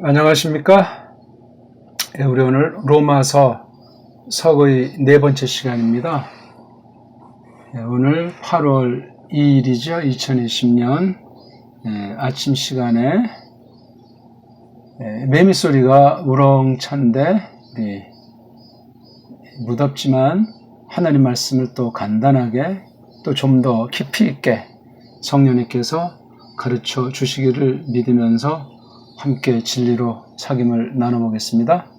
안녕하십니까? 우리 오늘 로마서 서거의 네 번째 시간입니다. 오늘 8월 2일이죠. 2020년 아침 시간에 매미 소리가 우렁찬데 무덥지만 하나님 말씀을 또 간단하게 또 좀 더 깊이 있게 성령님께서 가르쳐 주시기를 믿으면서 함께 진리로 사귐을 나눠보겠습니다.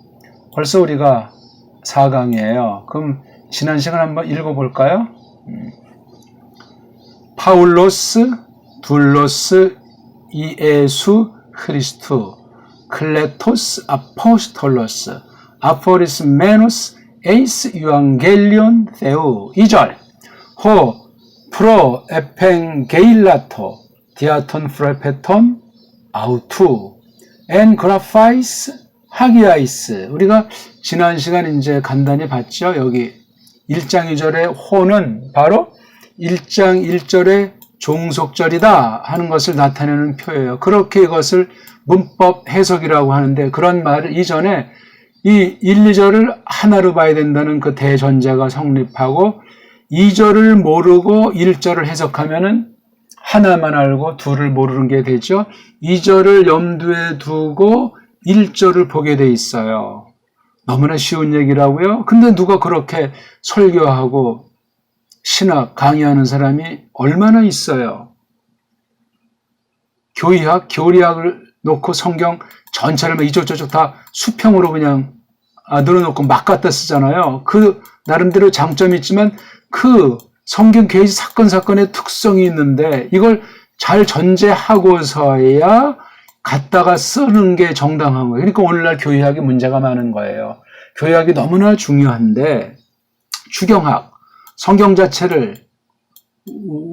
벌써 우리가 4강이에요. 그럼 지난 시간 한번 읽어볼까요? 파울로스, 둘로스, 이에수, 크리스투, 클레토스, 아포스톨로스, 아포리스 메누스, 에이스 유앙겔리온 θε우. 2절 호 프로 에펜게일라토 디아톤 프레페톤 아우투 엔 그라파이스 하기아이스. 우리가 지난 시간 이제 간단히 봤죠. 여기 1장 2절의 호는 바로 1장 1절의 종속절이다 하는 것을 나타내는 표예요. 그렇게 이것을 문법 해석이라고 하는데, 그런 말을 이전에 이 1, 2절을 하나로 봐야 된다는 그 대전제가 성립하고, 2절을 모르고 1절을 해석하면은 하나만 알고 둘을 모르는 게 되죠. 2절을 염두에 두고 1절을 보게 돼 있어요. 너무나 쉬운 얘기라고요. 근데 누가 그렇게 설교하고 신학 강의하는 사람이 얼마나 있어요. 교의학, 교리학을 놓고 성경 전체를 이쪽저쪽 다 수평으로 그냥 늘어놓고 막 갖다 쓰잖아요. 그 나름대로 장점이 있지만 그 성경 계시 사건의 특성이 있는데 이걸 잘 전제하고서야 갖다가 쓰는 게 정당한 거예요. 그러니까 오늘날 교회학이 문제가 많은 거예요. 교회학이 너무나 중요한데 추경학, 성경 자체를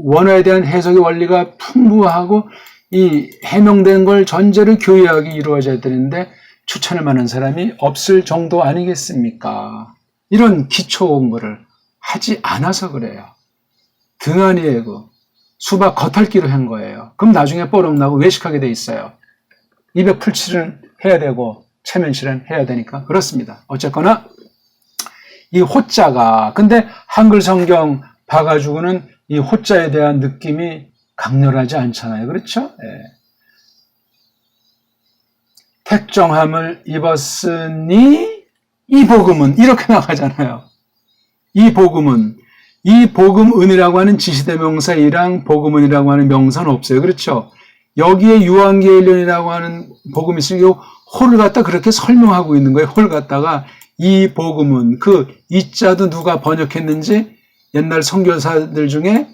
원어에 대한 해석의 원리가 풍부하고 이 해명된 걸 전제로 교회학이 이루어져야 되는데 추천할 만한 사람이 없을 정도 아니겠습니까? 이런 기초 공부를 하지 않아서 그래요. 등한이에 수박 겉핥기로 한 거예요. 그럼 나중에 뽀록나고 외식하게 돼 있어요. 287은 해야 되고 체면실은 해야 되니까 그렇습니다. 어쨌거나 이 호자가, 근데 한글 성경 봐가지고는 이 호자에 대한 느낌이 강렬하지 않잖아요. 그렇죠? 예. 택정함을 입었으니 이 복음은 이렇게 나가잖아요. 이 복음은, 이 복음은이라고 하는 지시대명사이랑 복음은이라고 하는 명사는 없어요. 그렇죠? 여기에 유앙겔리온이라고 하는 복음이 있으니까 홀을 갖다 그렇게 설명하고 있는 거예요. 홀을 갖다가 이 복음은, 그 이자도 누가 번역했는지 옛날 선교사들 중에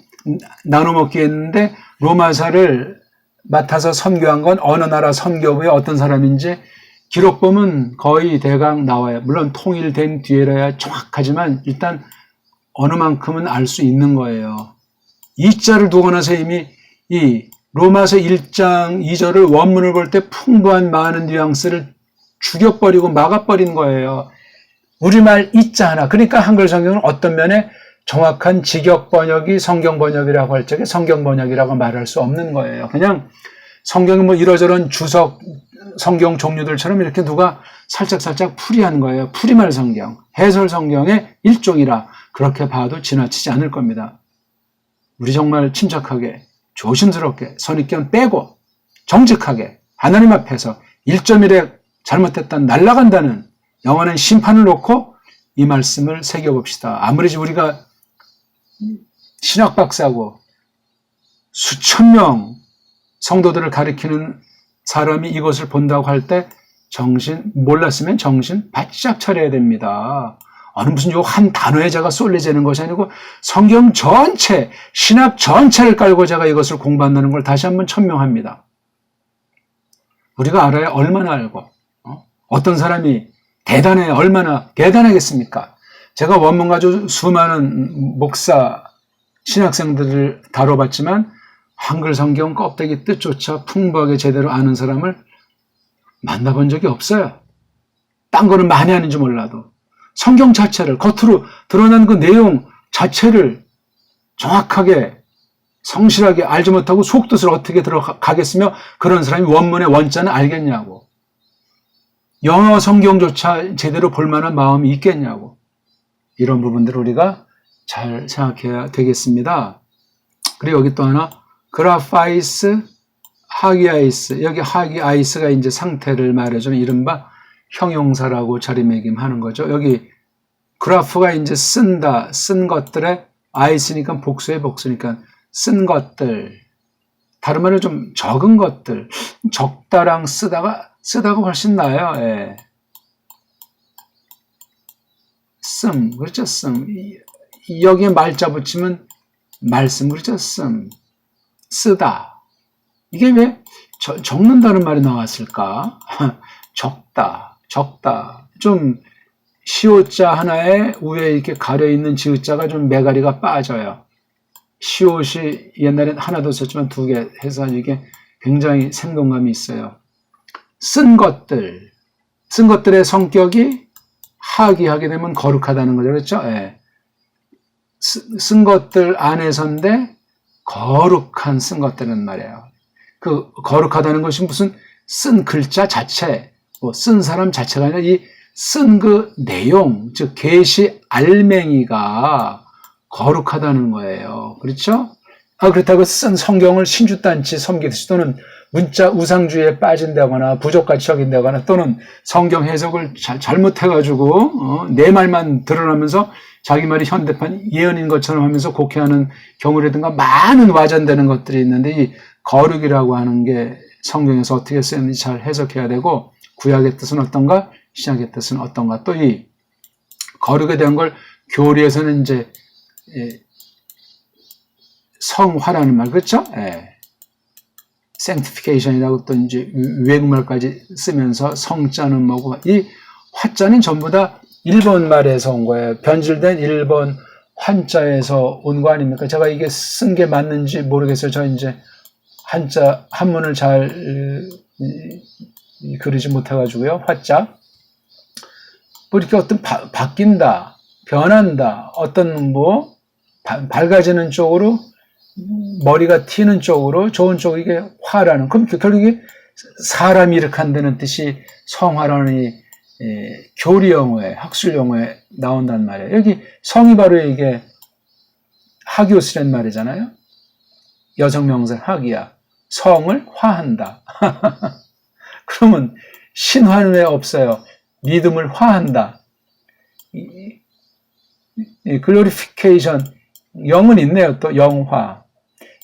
나눠먹기 했는데 로마사를 맡아서 선교한 건 어느 나라 선교부의 어떤 사람인지 기록 보면 거의 대강 나와요. 물론 통일된 뒤에라야 정확하지만 일단 어느 만큼은 알 수 있는 거예요. 이 자를 두고 나서 이미 이 로마서 1장 2절을 원문을 볼 때 풍부한 많은 뉘앙스를 죽여버리고 막아버린 거예요. 우리말 이 자 하나. 그러니까 한글 성경은 어떤 면에 정확한 직역 번역이 성경 번역이라고 할 적에 성경 번역이라고 말할 수 없는 거예요. 그냥 성경이 뭐 이러저런 주석 성경 종류들처럼 이렇게 누가 살짝 풀이한 거예요. 풀이말 성경, 해설 성경의 일종이라 그렇게 봐도 지나치지 않을 겁니다. 우리 정말 침착하게, 조심스럽게, 선입견 빼고 정직하게 하나님 앞에서 1.1에 잘못했다 날아간다는 영원한 심판을 놓고 이 말씀을 새겨봅시다. 아무리 우리가 신학 박사고 수천 명 성도들을 가리키는 사람이 이것을 본다고 할 때 몰랐으면 정신 바짝 차려야 됩니다. 어느 무슨 요 한 단어에 제가 쏠리지는 것이 아니고 성경 전체, 신학 전체를 깔고 제가 이것을 공부한다는 걸 다시 한번 천명합니다. 우리가 알아야 얼마나 알고, 어떤 사람이 대단해, 얼마나 대단하겠습니까? 제가 원문 가지고 수많은 목사, 신학생들을 다뤄봤지만 한글 성경 껍데기 뜻조차 풍부하게 제대로 아는 사람을 만나본 적이 없어요. 딴 거는 많이 아는지 몰라도 성경 자체를, 겉으로 드러난 그 내용 자체를 정확하게 성실하게 알지 못하고 속뜻을 어떻게 들어가겠으며 그런 사람이 원문의 원자는 알겠냐고. 영어 성경조차 제대로 볼 만한 마음이 있겠냐고. 이런 부분들을 우리가 잘 생각해야 되겠습니다. 그리고 여기 또 하나, 그라파이스, 하기아이스. 여기 하기아이스가 이제 상태를 말해주는 이른바 형용사라고 자리매김하는 거죠. 여기 그라프가 이제 쓴다, 쓴 것들의 아이스니까 복수의 복수니까 쓴 것들. 다른 말로 좀 적은 것들. 적다랑 쓰다가 훨씬 나아요. 예. 그렇죠. 여기에 말자 붙이면 말씀, 그렇죠. 쓰다. 이게 왜 적는다는 말이 나왔을까? 적다. 좀 시옷자 하나에 위에 이렇게 가려있는 지읒자가 좀 매가리가 빠져요. 시옷이 옛날엔 하나도 썼지만 두 개 해서 이게 굉장히 생동감이 있어요. 쓴 것들의 성격이 하기하게 되면 거룩하다는 거죠. 그렇죠? 예. 쓴 것들 안에서인데 거룩한 쓴 것들은 말이에요. 그 거룩하다는 것이 무슨 쓴 글자 자체, 쓴 사람 자체가 아니라 이 쓴 그 내용, 즉 계시 알맹이가 거룩하다는 거예요. 그렇죠? 그렇다고 쓴 성경을 신주단치 섬기듯이 또는 문자 우상주의에 빠진다거나 부족같이 여긴다거나 또는 성경 해석을 잘못해가지고 내 말만 드러나면서 자기 말이 현대판 예언인 것처럼 하면서 곡해하는 경우라든가 많은 와전되는 것들이 있는데 이 거룩이라고 하는 게 성경에서 어떻게 쓰였는지 잘 해석해야 되고 구약의 뜻은 어떤가 신약의 뜻은 어떤가 또 이 거룩에 대한 걸 교리에서는 이제 성화라는 말 그렇죠? sanctification이라고 또 이제 외국말까지 쓰면서 성자는 뭐고 이 화자는 전부 다 일본 말에서 온 거예요. 변질된 일본 한자에서 온 거 아닙니까? 제가 이게 쓴 게 맞는지 모르겠어요. 저 이제 한자 한문을 잘 그리지 못해가지고요. 화자 뭐 이렇게 어떤 바뀐다, 변한다, 어떤 뭐 밝아지는 쪽으로 머리가 튀는 쪽으로 좋은 쪽으로 이게 화라는 그럼 결국에 사람이 이렇게 한다는 뜻이 성화라는 이 교리 용어에 학술 용어에 나온단 말이에요. 여기 성이 바로 이게 하기오스란 말이잖아요. 여성 명사 하기야. 성을 화한다. 그러면 신화는 왜 없어요? 믿음을 화한다. 글로리피케이션 영은 있네요. 또 영화.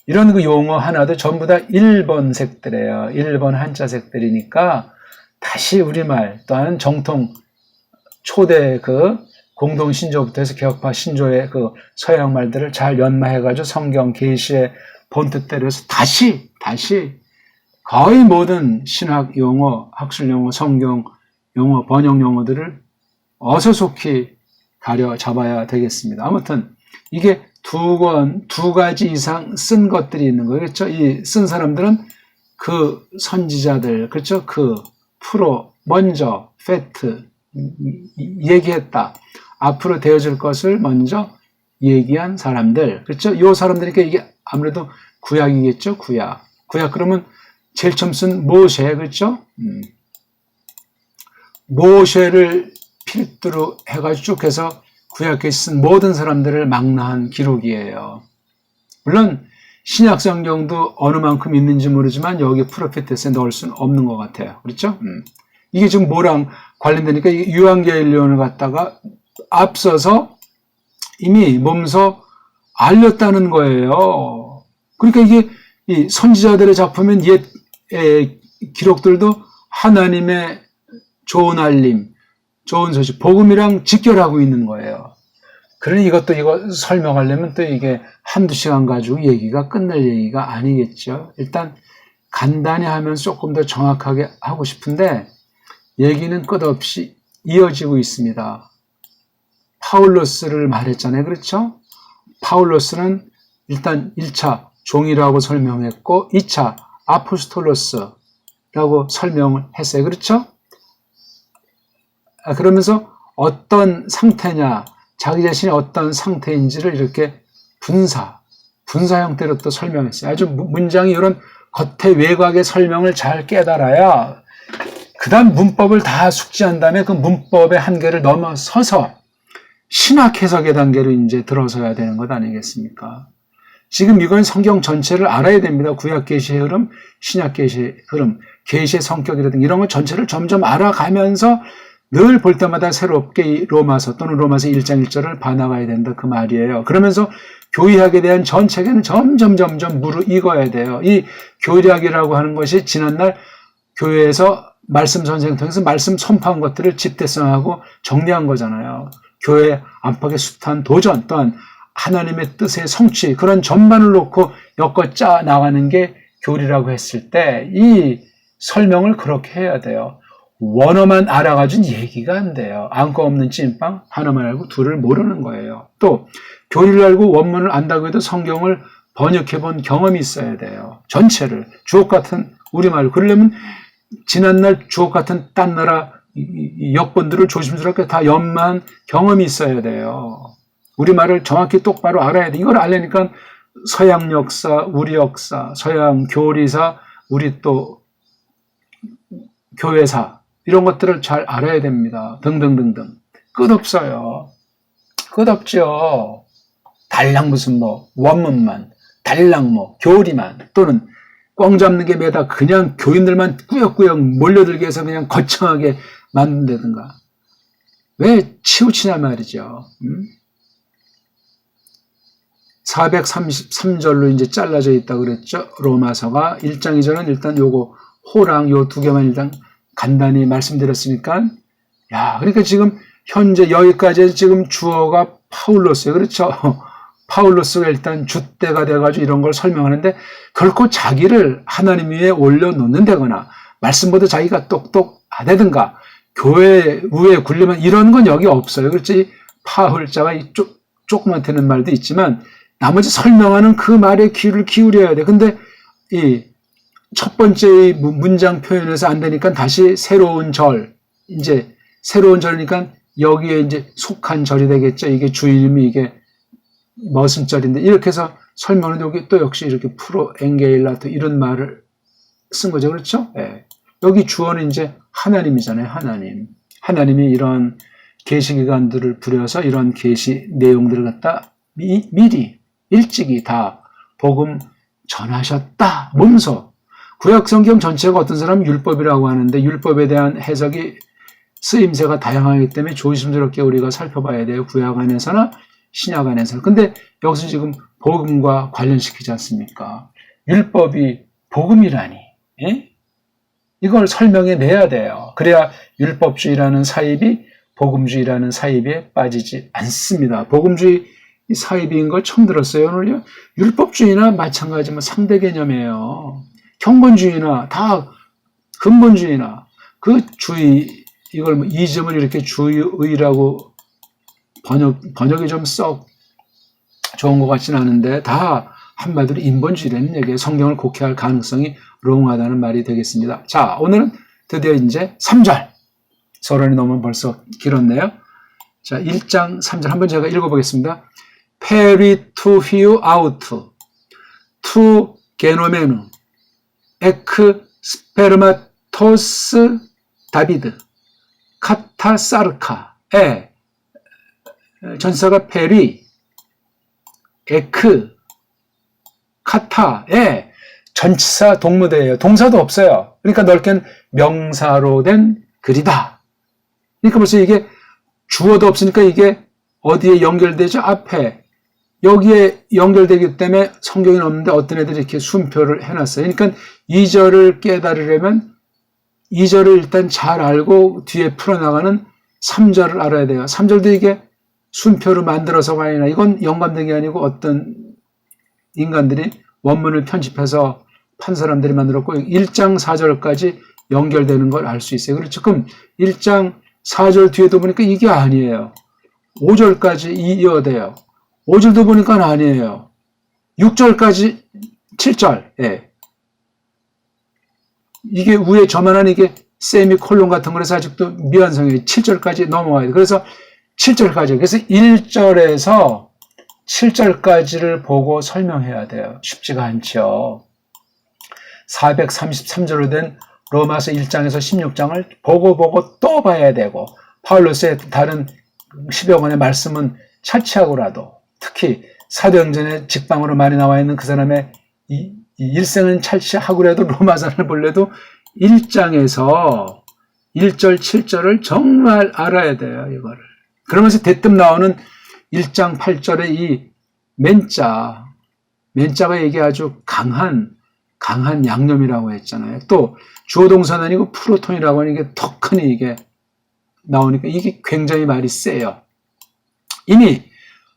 이런 그 용어 하나도 전부 다 일본색들이에요. 일본 한자색들이니까 다시 우리말 또한 정통 초대 그 공동 신조부터 해서 개혁파 신조의 그 서양 말들을 잘 연마해가지고 성경 계시의 본뜻대로 해서 다시 거의 모든 신학 용어, 학술 용어, 성경 용어, 번역 용어들을 어서속히 가려 잡아야 되겠습니다. 아무튼 이게 두 가지 이상 쓴 것들이 있는 거예요. 그렇죠? 이 쓴 사람들은 그 선지자들, 그렇죠? 그 프로, 먼저, 팩트, 얘기했다. 앞으로 되어질 것을 먼저 얘기한 사람들. 그렇죠? 이 사람들이니까 이게 아무래도 구약이겠죠? 구약 그러면 제일 처음 쓴 모세, 그렇죠? 모세를 필두로 해가지고 쭉 해서 구약에 쓴 모든 사람들을 망라한 기록이에요. 물론 신약 성경도 어느 만큼 있는지 모르지만 여기 프로페트스에 넣을 수는 없는 것 같아요. 그렇죠? 이게 지금 뭐랑 관련되니까 유한계일론을 갖다가 앞서서 이미 몸소 알렸다는 거예요. 그러니까 이게 이 선지자들의 작품인 옛 기록들도 하나님의 좋은 알림, 좋은 소식, 복음이랑 직결하고 있는 거예요. 그러니 이거 설명하려면 또 이게 한두 시간 가지고 얘기가 끝날 얘기가 아니겠죠. 일단 간단히 하면 조금 더 정확하게 하고 싶은데 얘기는 끝없이 이어지고 있습니다. 파울로스를 말했잖아요. 그렇죠? 파울로스는 일단 1차 종이라고 설명했고 2차 아포스톨로스라고 설명을 했어요. 그렇죠? 그러면서 어떤 상태냐, 자기 자신이 어떤 상태인지를 이렇게 분사 형태로 또 설명했어요. 아주 문장이 이런 겉의 외곽의 설명을 잘 깨달아야 그다음 문법을 다 숙지한 다음에 그 문법의 한계를 넘어서서 신학 해석의 단계로 이제 들어서야 되는 것 아니겠습니까? 지금 이건 성경 전체를 알아야 됩니다. 구약 계시의 흐름, 신약 계시의 흐름, 계시의 성격이라든가 이런 것 전체를 점점 알아가면서 늘 볼 때마다 새롭게 로마서 또는 로마서 1장 1절을 봐나가야 된다 그 말이에요. 그러면서 교리학에 대한 전 체계는 점점 무르익어야 돼요. 이 교리학이라고 하는 것이 지난날 교회에서 말씀 선생 통해서 말씀 선포한 것들을 집대성하고 정리한 거잖아요. 교회 안팎의 숱한 도전 또한 하나님의 뜻의 성취 그런 전반을 놓고 엮어짜 나가는 게 교리라고 했을 때 이 설명을 그렇게 해야 돼요. 원어만 알아가지고 얘기가 안 돼요. 안과 없는 찐빵 하나만 알고 둘을 모르는 거예요. 또 교리를 알고 원문을 안다고 해도 성경을 번역해 본 경험이 있어야 돼요. 전체를 주옥 같은 우리말 그러려면 지난날 주옥 같은 딴 나라 역본들을 조심스럽게 다 연마한 경험이 있어야 돼요. 우리말을 정확히 똑바로 알아야 돼. 이걸 알려니까 서양 역사, 우리 역사, 서양 교리사, 우리 또 교회사 이런 것들을 잘 알아야 됩니다. 등등등등. 끝없어요. 끝없죠. 달랑 무슨 뭐 원문만, 달랑 뭐 교리만 또는 꽝 잡는 게 매다 그냥 교인들만 꾸역꾸역 몰려들게 해서 그냥 거창하게 만든다든가. 왜 치우치냐 말이죠. 433절로 이제 잘라져 있다고 그랬죠. 로마서가 1장 2절은 일단 요거 호랑 요 두 개만 일단 간단히 말씀드렸으니까 그러니까 지금 현재 여기까지 지금 주어가 파울로스예요. 그렇죠? 파울로스가 일단 줏대가 돼가지고 이런 걸 설명하는데 결코 자기를 하나님 위에 올려놓는다거나 말씀보다 자기가 똑똑하다든가 교회 위에 굴리면 이런 건 여기 없어요. 그렇지? 파울자가 조그맣다는 말도 있지만 나머지 설명하는 그 말에 귀를 기울여야 돼. 근데 이 첫 번째 문장 표현에서 안 되니까 다시 새로운 절, 이제 새로운 절이니까 여기에 이제 속한 절이 되겠죠. 이게 주임이 이게 무슨 절인데 이렇게 해서 설명은 여기 또 역시 이렇게 프로 엔게일라토 이런 말을 쓴 거죠. 그렇죠? 네. 여기 주어는 이제 하나님이잖아요. 하나님이 이런 계시 기관들을 부려서 이런 계시 내용들을 갖다 미리 일찍이 다 복음 전하셨다. 몸소 구약 성경 전체가 어떤 사람은 율법이라고 하는데 율법에 대한 해석이 쓰임새가 다양하기 때문에 조심스럽게 우리가 살펴봐야 돼요. 구약 안에서나 신약 안에서. 근데 여기서 지금 복음과 관련시키지 않습니까? 율법이 복음이라니. 예? 이걸 설명해 내야 돼요. 그래야 율법주의라는 사입이 복음주의라는 사입에 빠지지 않습니다. 복음주의 사입인 걸 처음 들었어요. 오늘요. 율법주의나 마찬가지 상대 개념이에요. 경건주의나 다 근본주의나 그 주의 이걸 이즘을 이렇게 주의라고 번역이 좀 썩 좋은 것 같지는 않은데 다 한마디로 인본주의라는 얘기예요. 성경을 곡해할 가능성이 롱하다는 말이 되겠습니다. 자, 오늘은 드디어 이제 3절. 서론이 너무 벌써 길었네요. 자, 1장 3절 한번 제가 읽어보겠습니다. 페리 투 히우 아우트 투 게노메누 에크 스페르마토스 다비드 카타사르카에 전사가 페리 에크 카타에 전치사 동무대예요. 동사도 없어요. 그러니까 넓게는 명사로 된 글이다. 그러니까 벌써 이게 주어도 없으니까 이게 어디에 연결되죠? 앞에 여기에 연결되기 때문에 성경이 없는데 어떤 애들이 이렇게 순표를 해놨어요. 그러니까 2절을 깨달으려면 2절을 일단 잘 알고 뒤에 풀어나가는 3절을 알아야 돼요. 3절도 이게 순표로 만들어서가 아니라 이건 영감된 게 아니고 어떤 인간들이 원문을 편집해서 판 사람들이 만들었고 1장 4절까지 연결되는 걸 알 수 있어요. 그렇죠? 그럼 1장 4절 뒤에도 보니까 이게 아니에요. 5절까지 이어돼요. 5절도 보니까 아니에요. 6절까지 7절. 예. 이게 위에 저만한 이게 세미콜론 같은 거라서 아직도 미완성이에요. 7절까지 넘어와야 돼. 그래서 7절까지. 그래서 1절에서 7절까지를 보고 설명해야 돼요. 쉽지가 않죠. 433절로 된 로마서 1장에서 16장을 보고 또 봐야 되고 파울로스의 다른 10여 권의 말씀은 차치하고라도 특히 사도행전의 직방으로 많이 나와 있는 그 사람의 이 일생은 차치하고라도 로마서를 볼래도 1장에서 1절 7절을 정말 알아야 돼요. 이거를. 그러면서 대뜸 나오는 1장 8절의 이 맨자가 이게 아주 강한 양념이라고 했잖아요. 또 주어 동사는 아니고 프로톤이라고 하는 게 더 크니 이게 나오니까 이게 굉장히 말이 세요. 이미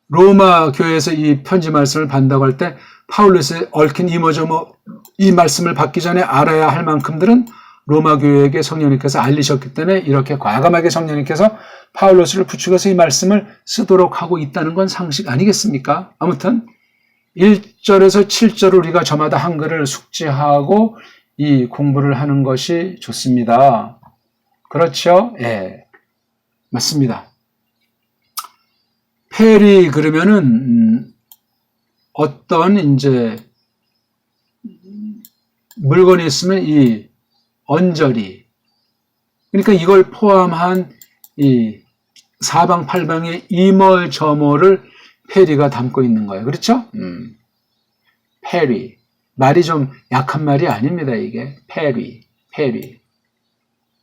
로마 교회에서 이 편지 말씀을 받는다고 할 때 파울로스의 얽힌 이 말씀을 받기 전에 알아야 할 만큼들은 로마 교회에게 성령님께서 알리셨기 때문에 이렇게 과감하게 성령님께서 파울로스를 부축해서 이 말씀을 쓰도록 하고 있다는 건 상식 아니겠습니까? 아무튼 1절에서 7절을 우리가 저마다 한글을 숙지하고 이 공부를 하는 것이 좋습니다. 그렇죠? 예, 맞습니다. 페리 그러면은 어떤 이제 물건이 있으면 이 언저리, 그러니까 이걸 포함한 이 사방팔방의 이멀저멀을 페리가 담고 있는 거예요. 그렇죠? 페리. 말이 좀 약한 말이 아닙니다. 이게 페리.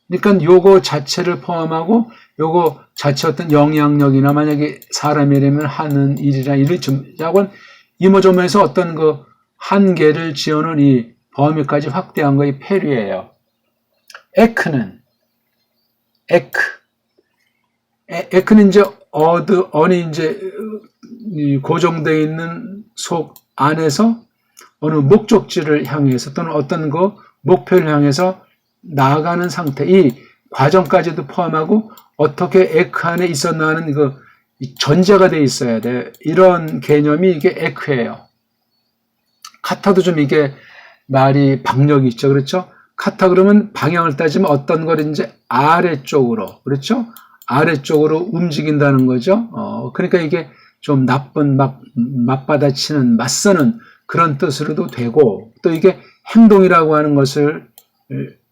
그러니까 요거 자체를 포함하고 요거 자체 어떤 영향력이나 만약에 사람이라면 하는 일이나 일을 좀자곤 이모저모에서 어떤 그 한계를 지어놓은 이 범위까지 확대한 거이 페리예요. 에크는 이제 언이 이제 고정되어 있는 속 안에서 어느 목적지를 향해서 또는 어떤 그 목표를 향해서 나아가는 상태, 이 과정까지도 포함하고 어떻게 에크 안에 있었나 하는 전제가 돼 있어야 돼. 이런 개념이 이게 에크예요. 카타도 좀 이게 말이 박력이 있죠. 그렇죠? 카타 그러면 방향을 따지면 어떤 걸 이제 아래쪽으로, 그렇죠? 아래쪽으로 움직인다는 거죠. 그러니까 이게 좀 나쁜 맞받아치는 맞서는 그런 뜻으로도 되고, 또 이게 행동이라고 하는 것을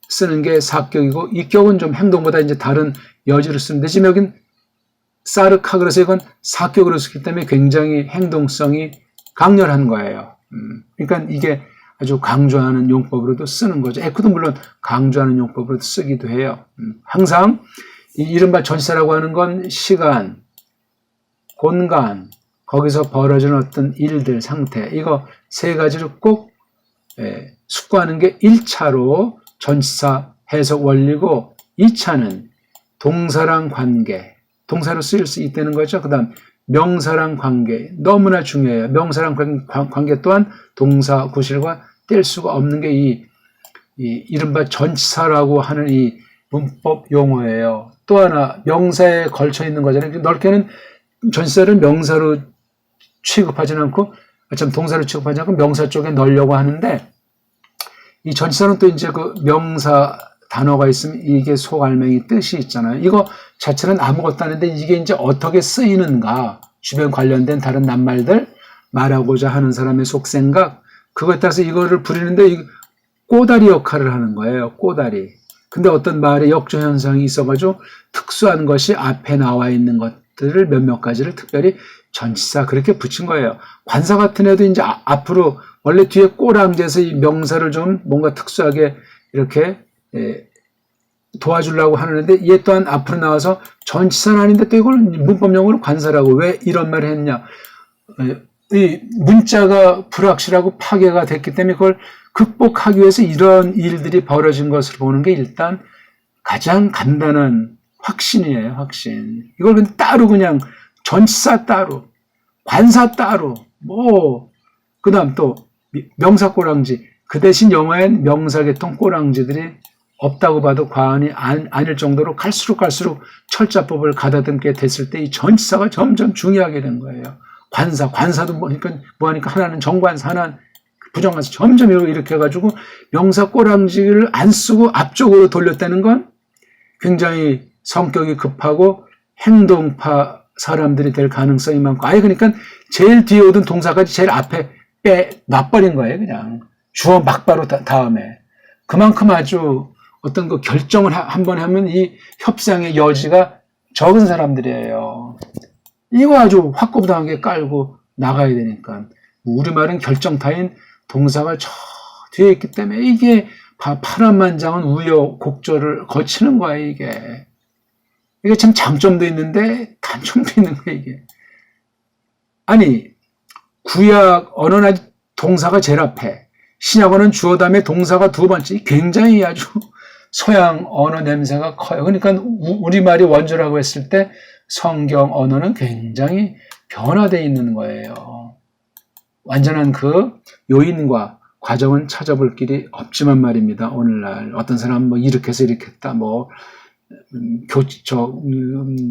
쓰는 게 사격이고, 이격은 좀 행동보다 이제 다른 여지로 쓰는데, 지금 여긴 사르카 그래서 이건 사격으로 쓰기 때문에 굉장히 행동성이 강렬한 거예요. 그러니까 이게 아주 강조하는 용법으로도 쓰는 거죠. 에크도 물론 강조하는 용법으로도 쓰기도 해요. 항상 이 이른바 전시사라고 하는 건 시간, 공간, 거기서 벌어지는 어떤 일들, 상태, 이거 세 가지를 꼭 숙고하는 게 1차로 전치사 해석 원리고, 2차는 동사랑 관계, 동사로 쓰일 수 있다는 거죠. 그 다음 명사랑 관계, 너무나 중요해요. 명사랑 관계 또한 동사 구실과 뗄 수가 없는 게 이 이른바 전치사라고 하는 이 문법 용어예요. 또 하나 명사에 걸쳐 있는 거잖아요. 넓게는 전치사를 명사로 취급하지는 않고, 참 동사로 취급하지 않고 명사 쪽에 넣으려고 하는데, 이 전치사는 또 이제 그 명사 단어가 있으면 이게 속알맹이 뜻이 있잖아요. 이거 자체는 아무것도 아닌데 이게 이제 어떻게 쓰이는가, 주변 관련된 다른 낱말들, 말하고자 하는 사람의 속생각, 그거에 따라서 이거를 부리는데 꼬다리 역할을 하는 거예요. 꼬다리. 근데 어떤 말의 역조 현상이 있어가지고 특수한 것이 앞에 나와 있는 것들을 몇몇 가지를 특별히 전치사 그렇게 붙인 거예요. 관사 같은 애도 이제 앞으로 원래 뒤에 꼬랑지에서 이 명사를 좀 뭔가 특수하게 이렇게 도와주려고 하는데, 얘 또한 앞으로 나와서 전치사는 아닌데 또 이걸 문법용어로 관사라고 왜 이런 말을 했냐. 이 문자가 불확실하고 파괴가 됐기 때문에 그걸 극복하기 위해서 이런 일들이 벌어진 것을 보는 게 일단 가장 간단한 확신이에요. 확신. 이걸 그냥 따로 그냥 전치사 따로, 관사 따로, 그 다음 또 명사 꼬랑지, 그 대신 영어엔 명사계통 꼬랑지들이 없다고 봐도 과언이 아닐 정도로 갈수록 철자법을 가다듬게 됐을 때 이 전치사가 점점 중요하게 된 거예요. 관사도 뭐하니까 하나는 정관사, 하나는 부정관사, 점점 이렇게 해가지고 명사 꼬랑지를 안 쓰고 앞쪽으로 돌렸다는 건 굉장히 성격이 급하고 행동파 사람들이 될 가능성이 많고, 아예 그러니까 제일 뒤에 오던 동사까지 제일 앞에 놔버린 거예요. 그냥 주어 막바로 다음에. 그만큼 아주 어떤 그 결정을 한번 하면 이 협상의 여지가 적은 사람들이에요. 이거 아주 확고부당하게 깔고 나가야 되니까. 우리말은 결정타인 동사가 저 뒤에 있기 때문에 이게 파란만장한 우여곡절을 거치는 거야, 이게. 이게 참 장점도 있는데 단점도 있는 거야, 이게. 아니, 구약 언어나 동사가 제일 앞에, 신약 언어는 주어 다음에 동사가 두 번째. 굉장히 아주 서양 언어 냄새가 커요. 그러니까 우리말이 원조라고 했을 때 성경 언어는 굉장히 변화되어 있는 거예요. 완전한 그 요인과 과정은 찾아볼 길이 없지만 말입니다. 오늘날 어떤 사람은 뭐 이렇게 해서 이렇게 했다, 뭐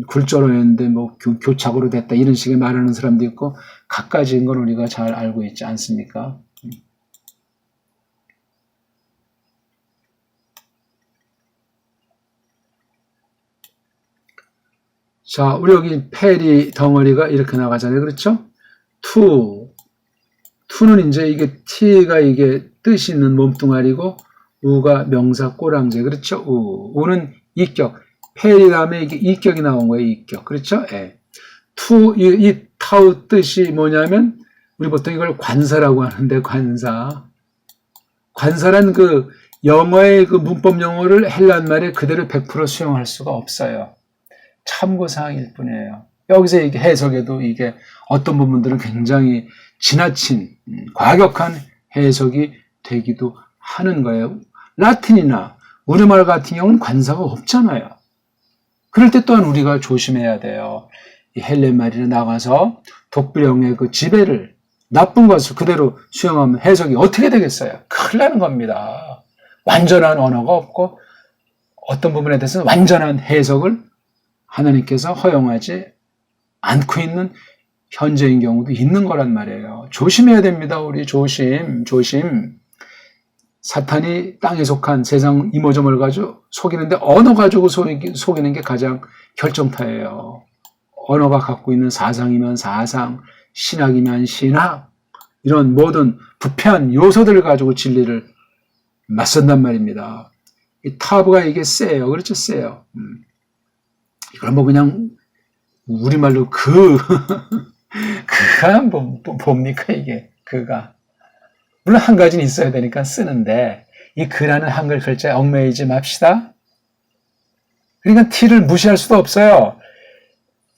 굴절어였는데 뭐 교착으로 됐다, 이런 식의 말하는 사람도 있고 갖가지인 건 우리가 잘 알고 있지 않습니까? 자, 우리 여기 페리 덩어리가 이렇게 나가잖아요. 그렇죠? 투는 이제 이게 t가 이게 뜻이 있는 몸뚱아리고 우가 명사 꼬랑지. 그렇죠? 우는 이격. 페리 다음에 이게 이격이 나온 거예요. 이격. 그렇죠? 예. 이 타우 뜻이 뭐냐면 우리 보통 이걸 관사라고 하는데, 관사란 그 영어의 그 문법 용어를 헬란 말에 그대로 100% 수용할 수가 없어요. 참고사항일 뿐이에요. 여기서 이게 해석에도 이게 어떤 부분들은 굉장히 지나친 과격한 해석이 되기도 하는 거예요. 라틴이나 우리말 같은 경우는 관사가 없잖아요. 그럴 때 또한 우리가 조심해야 돼요. 이 헬렌 말이나 나가서 독불형의 그 지배를, 나쁜 것을 그대로 수용하면 해석이 어떻게 되겠어요? 큰일 나는 겁니다. 완전한 언어가 없고 어떤 부분에 대해서는 완전한 해석을 하나님께서 허용하지 않고 있는 현재인 경우도 있는 거란 말이에요. 조심해야 됩니다. 우리 조심. 사탄이 땅에 속한 세상 이모저모를 가지고 속이는데 언어 가지고 속이는 게 가장 결정타예요. 언어가 갖고 있는 사상이면 사상, 신학이면 신학, 이런 모든 부패한 요소들을 가지고 진리를 맞선단 말입니다. 이 타브가 이게 세요. 그렇죠? 세요. 이걸 뭐 그냥 우리말로 그가 뭡니까 이게, 그가. 물론 한 가지는 있어야 되니까 쓰는데 이 그라는 한글 글자에 얽매이지 맙시다. 그러니까 t를 무시할 수도 없어요.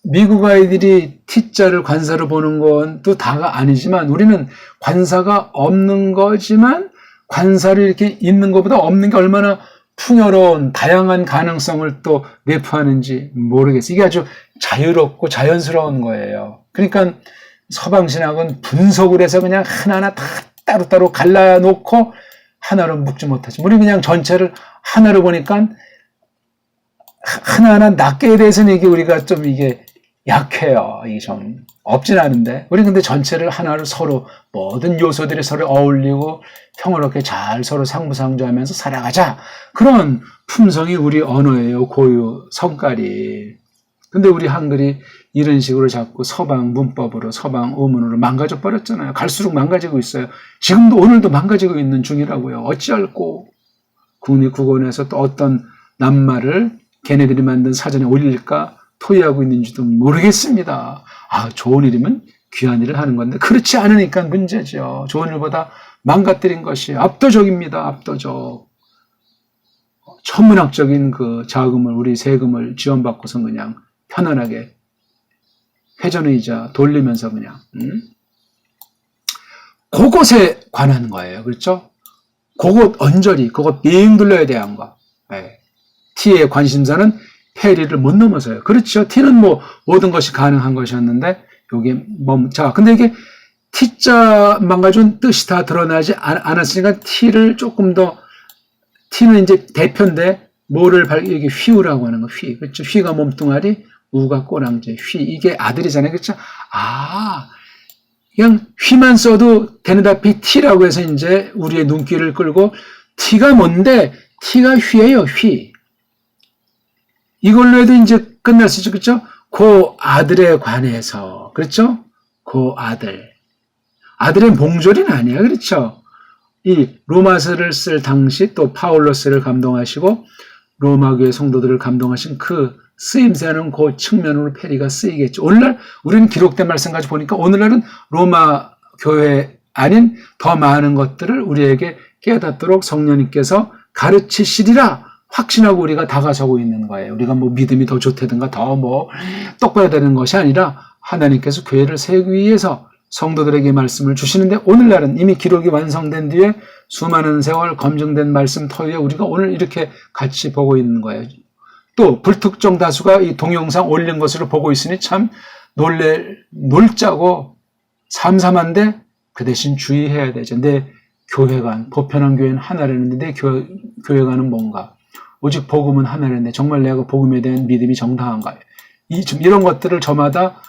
미국 아이들이 t자를 관사로 보는 건 또 다가 아니지만 우리는 관사가 없는 거지만 관사를 이렇게 있는 것보다 없는 게 얼마나 풍요로운 다양한 가능성을 또 내포하는지 모르겠어요. 이게 아주 자유롭고 자연스러운 거예요. 그러니까 서방신학은 분석을 해서 그냥 하나하나 다 따로따로 갈라놓고 하나로 묶지 못하지. 우리 그냥 전체를 하나로 보니까 하나하나 낱개에 대해서는 이게 우리가 좀 이게 약해요. 이게 좀 없진 않은데 우리 근데 전체를 하나로 서로 모든 요소들이 서로 어울리고 평화롭게 잘 서로 상부상조하면서 살아가자. 그런 품성이 우리 언어예요. 고유 성깔이. 근데 우리 한글이 이런 식으로 자꾸 서방 문법으로 서방 어문으로 망가져 버렸잖아요. 갈수록 망가지고 있어요. 지금도 오늘도 망가지고 있는 중이라고요. 어찌할꼬 국립국어원에서 또 어떤 낱말을 걔네들이 만든 사전에 올릴까 토의하고 있는지도 모르겠습니다. 좋은 일이면 귀한 일을 하는 건데 그렇지 않으니까 문제죠. 좋은 일보다 망가뜨린 것이 압도적입니다. 압도적. 천문학적인 그 자금을, 우리 세금을 지원받고서 그냥 편안하게 회전의자 돌리면서 그냥 그것에 관한 거예요. 그렇죠? 그것 언저리, 그것 빙 둘러야 대한 거. 네. T의 관심사는 페리를 못 넘어서요. 그렇죠? T는 뭐 모든 것이 가능한 것이었는데 요게 자, 근데 이게 T자만 가지고는 뜻이 다 드러나지 않았으니까 T를 조금 더, T는 이제 대표인데 뭐를 이게 휘우라고 하는 거, 휘. 그렇죠? 휘가 몸뚱아리, 우가 꼬랑지, 휘. 이게 아들이잖아요. 그렇죠? 그냥 휘만 써도 되는다피 T라고 해서 이제 우리의 눈길을 끌고 T가 뭔데? T가 휘예요, 휘. 이걸로 해도 이제 끝날 수 있죠. 그렇죠? 그 아들에 관해서. 그렇죠? 그 아들. 아들의 몽졸이는 아니야. 그렇죠? 이 로마서를 쓸 당시 또 파울로스를 감동하시고 로마 교회 성도들을 감동하신 그 쓰임새는 그 측면으로 페리가 쓰이겠죠. 오늘날 우리는 기록된 말씀까지 보니까 오늘날은 로마 교회 아닌 더 많은 것들을 우리에게 깨닫도록 성령님께서 가르치시리라 확신하고 우리가 다가서고 있는 거예요. 우리가 뭐 믿음이 더 좋다든가 더 뭐 똑바로 되는 것이 아니라 하나님께서 교회를 세우기 위해서 성도들에게 말씀을 주시는데 오늘날은 이미 기록이 완성된 뒤에 수많은 세월 검증된 말씀 터위에 우리가 오늘 이렇게 같이 보고 있는 거예요. 또 불특정 다수가 이 동영상 올린 것으로 보고 있으니 참 놀자고 삼삼한데 그 대신 주의해야 되죠. 내 교회관, 보편한 교회는 하나라는데 내 교회관은 뭔가? 오직 복음은 하나라는데 정말 내가 복음에 대한 믿음이 정당한가요? 이런 것들을 저마다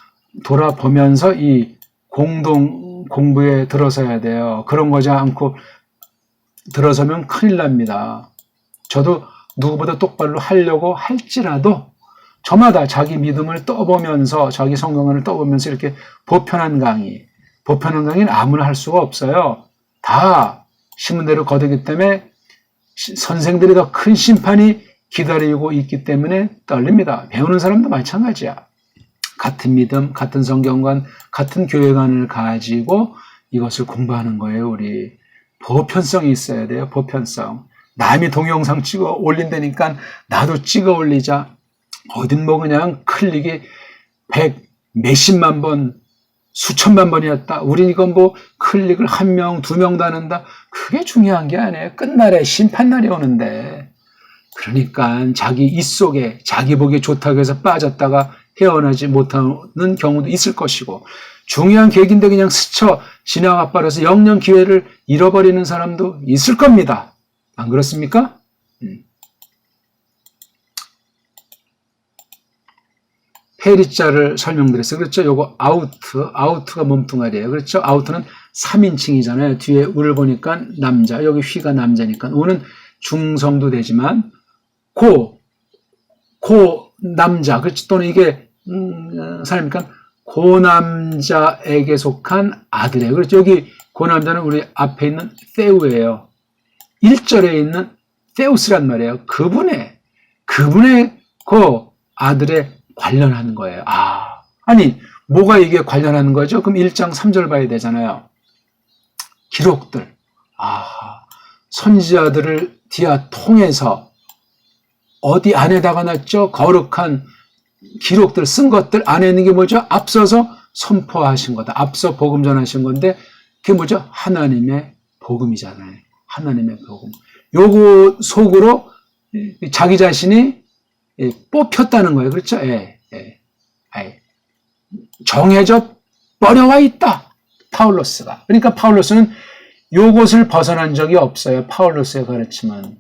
돌아보면서 이 공동 공부에 들어서야 돼요. 그런 거지 않고 들어서면 큰일 납니다. 저도 누구보다 똑바로 하려고 할지라도 저마다 자기 믿음을 떠보면서 자기 성경을 떠보면서 이렇게 보편한 강의는 아무나 할 수가 없어요. 다 신문대로 거두기 때문에 선생들이 더 큰 심판이 기다리고 있기 때문에 떨립니다. 배우는 사람도 마찬가지야. 같은 믿음, 같은 성경관, 같은 교회관을 가지고 이것을 공부하는 거예요. 우리 보편성이 있어야 돼요. 보편성. 남이 동영상 찍어 올린다니까 나도 찍어 올리자. 어딘 뭐 그냥 클릭이 100 몇십만 번, 수천만 번이었다. 우린 이건 뭐 클릭을 1명, 2명도 안 한다. 그게 중요한 게 아니에요. 끝날에 심판날이 오는데. 그러니까 자기 입 속에 자기 보기 좋다고 해서 빠졌다가 헤어나지 못하는 경우도 있을 것이고 중요한 계기인데 그냥 스쳐 지나가 버려서 영영 기회를 잃어버리는 사람도 있을 겁니다. 안 그렇습니까? 페리자를 설명드렸어요. 그렇죠? 요거 아우트가 몸뚱아리예요. 그렇죠? 아우트는 3인칭이잖아요. 뒤에 우를 보니까 남자, 여기 휘가 남자니까 우는 중성도 되지만 고 남자, 그렇죠? 또는 이게 사람이니까 고남자에게 속한 아들이에요. 그렇죠? 여기 고남자는 우리 앞에 있는 세우예요. 1절에 있는 세우스란 말이에요. 그분의 그 아들에 관련하는 거예요. 아니 뭐가 이게 관련하는 거죠? 그럼 1장 3절 봐야 되잖아요. 기록들. 선지자들을 통해서 어디 안에다가 놨죠? 거룩한 기록들 쓴 것들 안에 있는 게 뭐죠? 앞서서 선포하신 거다. 앞서 복음 전하신 건데 그게 뭐죠? 하나님의 복음이잖아요. 하나님의 복음. 요거 속으로 자기 자신이 뽑혔다는 거예요. 그렇죠? 정해져 버려와 있다. 파울로스가. 그러니까 파울로스는 요것을 벗어난 적이 없어요. 파울로스의 가르침은.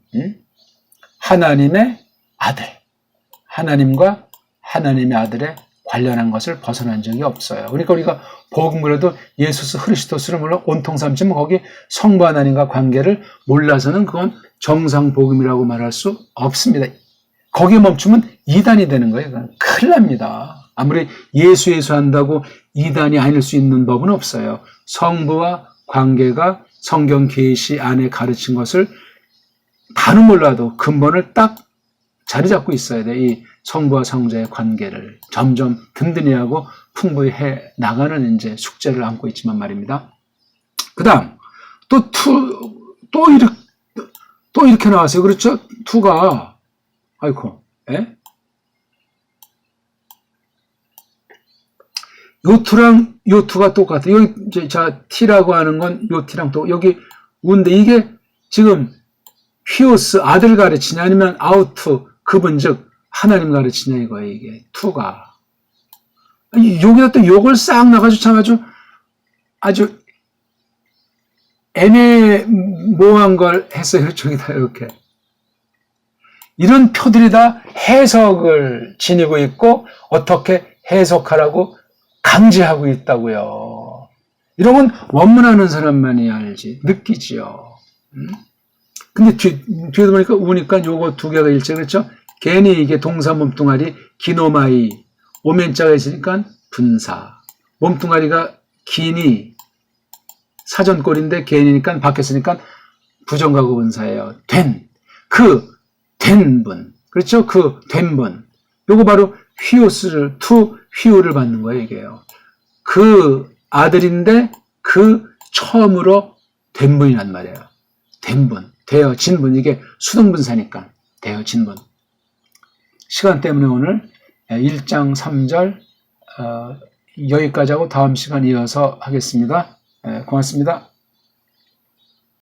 하나님의 아들. 하나님과 하나님의 아들에 관련한 것을 벗어난 적이 없어요. 그러니까 우리가 복음으로도 예수 그리스도를 물론 온통 삼지만 거기 성부 하나님과 관계를 몰라서는 그건 정상 복음이라고 말할 수 없습니다. 거기에 멈추면 이단이 되는 거예요. 큰일 납니다. 아무리 예수 한다고 이단이 아닐 수 있는 법은 없어요. 성부와 관계가 성경 계시 안에 가르친 것을 다는 몰라도 근본을 딱 자리 잡고 있어야 돼. 이 성부와 성자의 관계를 점점 든든히 하고 풍부히 해 나가는 이제 숙제를 안고 있지만 말입니다. 그 다음, 또 이렇게 나왔어요. 그렇죠? 투가, 아이고, 요 투랑 요 투가 똑같아요. 여기, T라고 하는 건 요 T랑 또, 여기 우인데 이게 지금 휘오스 아들 가르치냐 아니면 아우트 그분 즉 하나님 가르치냐 이거예요. 이게 투가 여기다 또 욕을 싹 나가지고 참 아주 애매모호한 걸 했어요. 저기다 이렇게 이런 표들이 다 해석을 지니고 있고 어떻게 해석하라고 강제하고 있다고요. 이런 건 원문하는 사람만이 알지 느끼지요. 근데 뒤에도 보니까 우니까 요거 두 개가 일체 그렇죠? 괜히 이게 동사 몸뚱아리 기노마이 오면자가 있으니까 분사 몸뚱아리가 기니 사전꼴인데 괜히니까 바뀌었으니까 부정가구 분사예요. 된 분. 그렇죠? 그 된 분. 요거 바로 휘오스를, 투 휘오를 받는 거예요, 이게요. 그 아들인데 그 처음으로 된 분이란 말이에요. 된 분, 되어진 분. 이게 수동분사니까 되어진 분. 시간 때문에 오늘 1장 3절 여기까지 하고 다음 시간 이어서 하겠습니다. 고맙습니다.